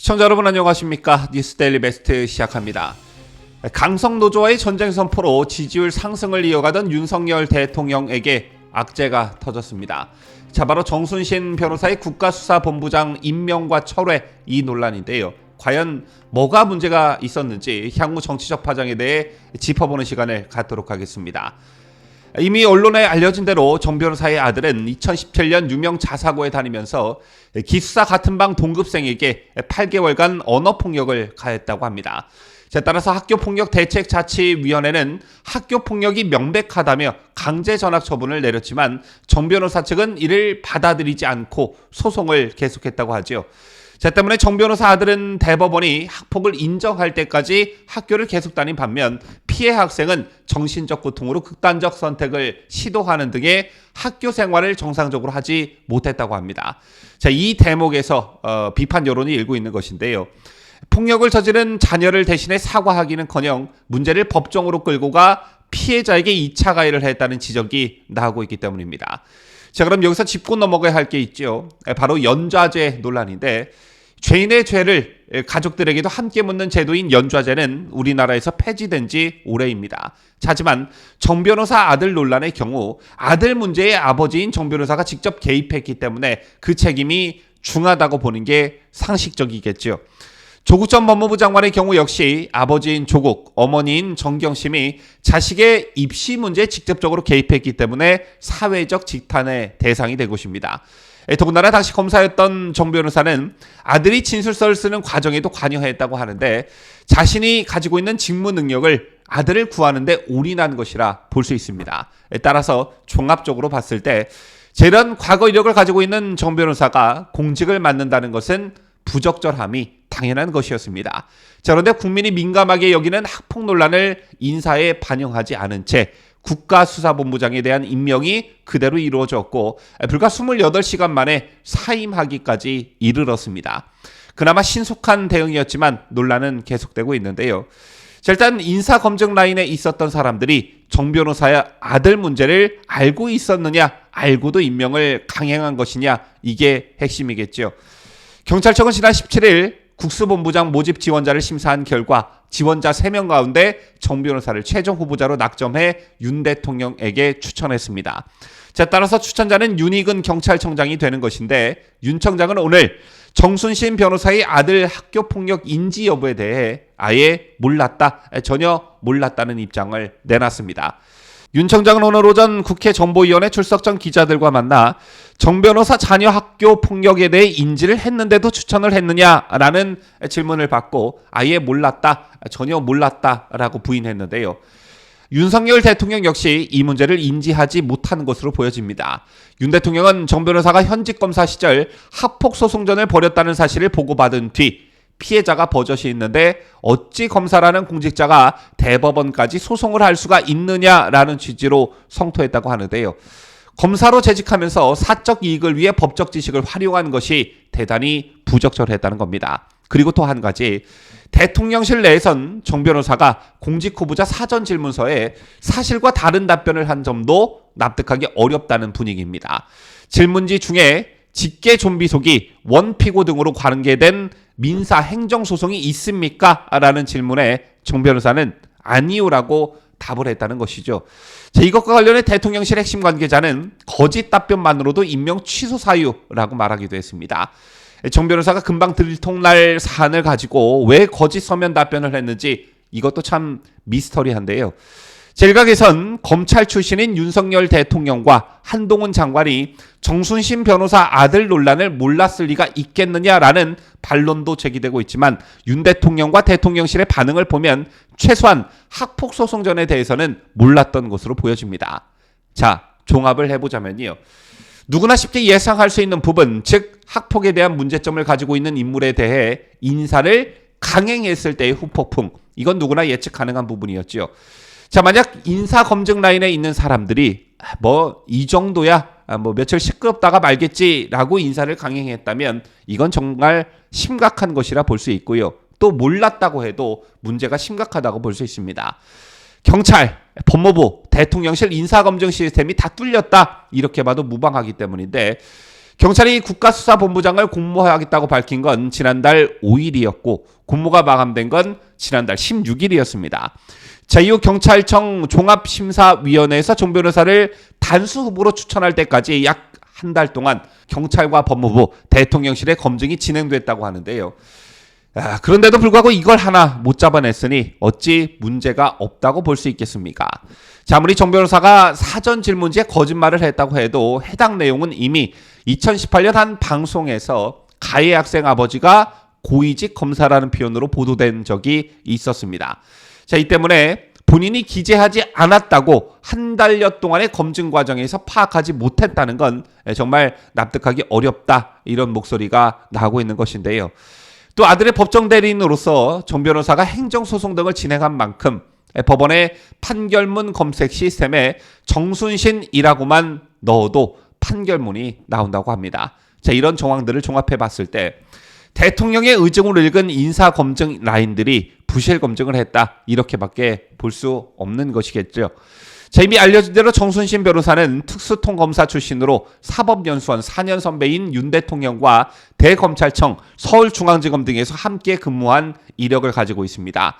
시청자 여러분 안녕하십니까? 뉴스데일리 베스트 시작합니다. 강성노조와의 전쟁 선포로 지지율 상승을 이어가던 윤석열 대통령에게 악재가 터졌습니다. 자, 바로 정순신 변호사의 국가수사본부장 임명과 철회 이 논란인데요. 과연 뭐가 문제가 있었는지 향후 정치적 파장에 대해 짚어보는 시간을 갖도록 하겠습니다. 이미 언론에 알려진 대로 정 변호사의 아들은 2017년 유명 자사고에 다니면서 기숙사 같은 방 동급생에게 8개월간 언어폭력을 가했다고 합니다. 따라서 학교폭력대책자치위원회는 학교폭력이 명백하다며 강제 전학 처분을 내렸지만 정 변호사 측은 이를 받아들이지 않고 소송을 계속했다고 하죠. 때문에 정 변호사 아들은 대법원이 학폭을 인정할 때까지 학교를 계속 다닌 반면 피해 학생은 정신적 고통으로 극단적 선택을 시도하는 등의 학교 생활을 정상적으로 하지 못했다고 합니다. 이 대목에서 비판 여론이 일고 있는 것인데요. 폭력을 저지른 자녀를 대신해 사과하기는커녕 문제를 법정으로 끌고 가 피해자에게 2차 가해를 했다는 지적이 나오고 있기 때문입니다. 자, 그럼 여기서 짚고 넘어가야 할 게 있죠. 바로 연좌제 논란인데, 죄인의 죄를 가족들에게도 함께 묻는 제도인 연좌제는 우리나라에서 폐지된 지 오래입니다. 하지만 정 변호사 아들 논란의 경우 아들 문제의 아버지인 정 변호사가 직접 개입했기 때문에 그 책임이 중하다고 보는 게 상식적이겠죠. 조국 전 법무부 장관의 경우 역시 아버지인 조국, 어머니인 정경심이 자식의 입시 문제에 직접적으로 개입했기 때문에 사회적 직탄의 대상이 된 것입니다. 더군다나 당시 검사였던 정 변호사는 아들이 진술서를 쓰는 과정에도 관여했다고 하는데 자신이 가지고 있는 직무 능력을 아들을 구하는 데 올인한 것이라 볼 수 있습니다. 따라서 종합적으로 봤을 때 이런 과거 이력을 가지고 있는 정 변호사가 공직을 맡는다는 것은 부적절함이 당연한 것이었습니다. 그런데 국민이 민감하게 여기는 학폭 논란을 인사에 반영하지 않은 채 국가수사본부장에 대한 임명이 그대로 이루어졌고 불과 28시간 만에 사임하기까지 이르렀습니다. 그나마 신속한 대응이었지만 논란은 계속되고 있는데요. 일단 인사검증 라인에 있었던 사람들이 정 변호사의 아들 문제를 알고 있었느냐, 알고도 임명을 강행한 것이냐, 이게 핵심이겠죠. 경찰청은 지난 17일 국수본부장 모집 지원자를 심사한 결과 지원자 3명 가운데 정 변호사를 최종 후보자로 낙점해 윤 대통령에게 추천했습니다. 따라서 추천자는 윤익은 경찰청장이 되는 것인데 윤 청장은 오늘 정순신 변호사의 아들 학교폭력 인지 여부에 대해 아예 전혀 몰랐다는 입장을 내놨습니다. 윤 청장은 오늘 오전 국회 정보위원회 출석 전 기자들과 만나 정 변호사 자녀 학교 폭력에 대해 인지를 했는데도 추천을 했느냐라는 질문을 받고 아예 전혀 몰랐다라고 부인했는데요. 윤석열 대통령 역시 이 문제를 인지하지 못한 것으로 보여집니다. 윤 대통령은 정 변호사가 현직 검사 시절 학폭 소송전을 벌였다는 사실을 보고받은 뒤 피해자가 버젓이 있는데 어찌 검사라는 공직자가 대법원까지 소송을 할 수가 있느냐라는 취지로 성토했다고 하는데요. 검사로 재직하면서 사적 이익을 위해 법적 지식을 활용한 것이 대단히 부적절했다는 겁니다. 그리고 또 한 가지, 대통령실 내에선 정 변호사가 공직 후보자 사전 질문서에 사실과 다른 답변을 한 점도 납득하기 어렵다는 분위기입니다. 질문지 중에 직계 좀비 속이 원피고 등으로 관계된 민사 행정소송이 있습니까? 라는 질문에 정 변호사는 아니요라고 답을 했다는 것이죠. 이것과 관련해 대통령실 핵심 관계자는 거짓 답변만으로도 임명 취소 사유라고 말하기도 했습니다. 정 변호사가 금방 들통날 사안을 가지고 왜 거짓 서면 답변을 했는지 이것도 참 미스터리한데요. 일각에선 검찰 출신인 윤석열 대통령과 한동훈 장관이 정순신 변호사 아들 논란을 몰랐을 리가 있겠느냐라는 반론도 제기되고 있지만 윤 대통령과 대통령실의 반응을 보면 최소한 학폭 소송전에 대해서는 몰랐던 것으로 보여집니다. 자, 종합을 해보자면요. 누구나 쉽게 예상할 수 있는 부분, 즉 학폭에 대한 문제점을 가지고 있는 인물에 대해 인사를 강행했을 때의 후폭풍, 이건 누구나 예측 가능한 부분이었죠. 만약 인사검증 라인에 있는 사람들이 이 정도야 며칠 시끄럽다가 말겠지라고 인사를 강행했다면 이건 정말 심각한 것이라 볼 수 있고요. 또 몰랐다고 해도 문제가 심각하다고 볼 수 있습니다. 경찰, 법무부, 대통령실 인사검증 시스템이 다 뚫렸다 이렇게 봐도 무방하기 때문인데 경찰이 국가수사본부장을 공모하겠다고 밝힌 건 지난달 5일이었고 공모가 마감된 건 지난달 16일이었습니다. 자, 이후 경찰청 종합심사위원회에서 정 변호사를 단수 후보로 추천할 때까지 약 한 달 동안 경찰과 법무부, 대통령실의 검증이 진행됐다고 하는데요. 그런데도 불구하고 이걸 하나 못 잡아냈으니 어찌 문제가 없다고 볼 수 있겠습니까? 자, 아무리 정 변호사가 사전 질문지에 거짓말을 했다고 해도 해당 내용은 이미 2018년 한 방송에서 가해 학생 아버지가 고위직 검사라는 표현으로 보도된 적이 있었습니다. 자, 이 때문에 본인이 기재하지 않았다고 한 달여 동안의 검증 과정에서 파악하지 못했다는 건 정말 납득하기 어렵다, 이런 목소리가 나오고 있는 것인데요. 또 아들의 법정 대리인으로서 정 변호사가 행정소송 등을 진행한 만큼 법원의 판결문 검색 시스템에 정순신이라고만 넣어도 판결문이 나온다고 합니다. 자, 이런 정황들을 종합해 봤을 때 대통령의 의중을 읽은 인사검증 라인들이 부실 검증을 했다, 이렇게밖에 볼 수 없는 것이겠죠. 자, 이미 알려진 대로 정순신 변호사는 특수통검사 출신으로 사법연수원 4년 선배인 윤 대통령과 대검찰청, 서울중앙지검 등에서 함께 근무한 이력을 가지고 있습니다.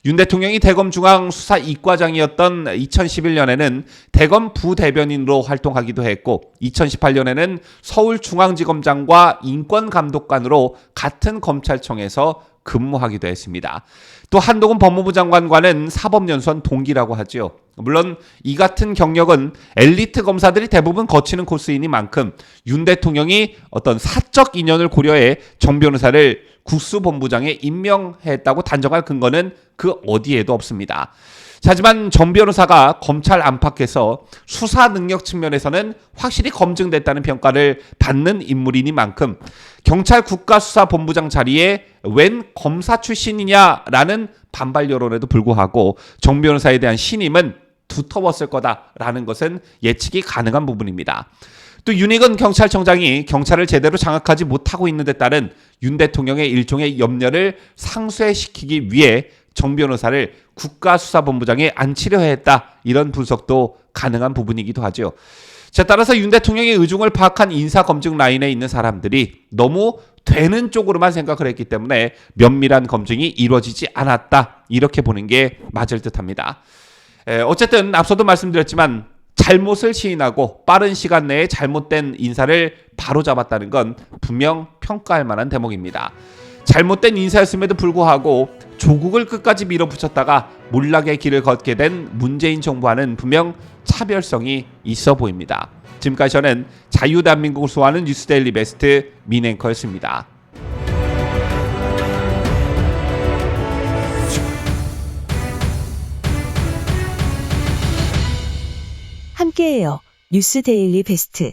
윤 대통령이 대검 중앙수사 이과장이었던 2011년에는 대검 부대변인으로 활동하기도 했고 2018년에는 서울중앙지검장과 인권감독관으로 같은 검찰청에서 근무하기도 했습니다. 또 한동훈 법무부 장관과는 사법연수원 동기라고 하죠. 물론 이 같은 경력은 엘리트 검사들이 대부분 거치는 코스이니만큼 윤 대통령이 어떤 사적 인연을 고려해 정 변호사를 국수본부장에 임명했다고 단정할 근거는 그 어디에도 없습니다. 하지만 정 변호사가 검찰 안팎에서 수사 능력 측면에서는 확실히 검증됐다는 평가를 받는 인물이니만큼 경찰 국가수사본부장 자리에 웬 검사 출신이냐라는 반발 여론에도 불구하고 정 변호사에 대한 신임은 두터웠을 거다라는 것은 예측이 가능한 부분입니다. 또 윤익은 경찰청장이 경찰을 제대로 장악하지 못하고 있는 데 따른 윤 대통령의 일종의 염려를 상쇄시키기 위해 정 변호사를 국가수사본부장에 앉히려 했다, 이런 분석도 가능한 부분이기도 하죠. 자, 따라서 윤 대통령의 의중을 파악한 인사검증 라인에 있는 사람들이 너무 되는 쪽으로만 생각을 했기 때문에 면밀한 검증이 이루어지지 않았다, 이렇게 보는 게 맞을 듯합니다. 어쨌든 앞서도 말씀드렸지만 잘못을 시인하고 빠른 시간 내에 잘못된 인사를 바로잡았다는 건 분명 평가할 만한 대목입니다. 잘못된 인사였음에도 불구하고 조국을 끝까지 밀어붙였다가 몰락의 길을 걷게 된 문재인 정부와는 분명 차별성이 있어 보입니다. 지금까지 저는 자유대한민국을 소화하는 뉴스데일리 베스트 민앵커였습니다. 함께해요. 뉴스데일리 베스트.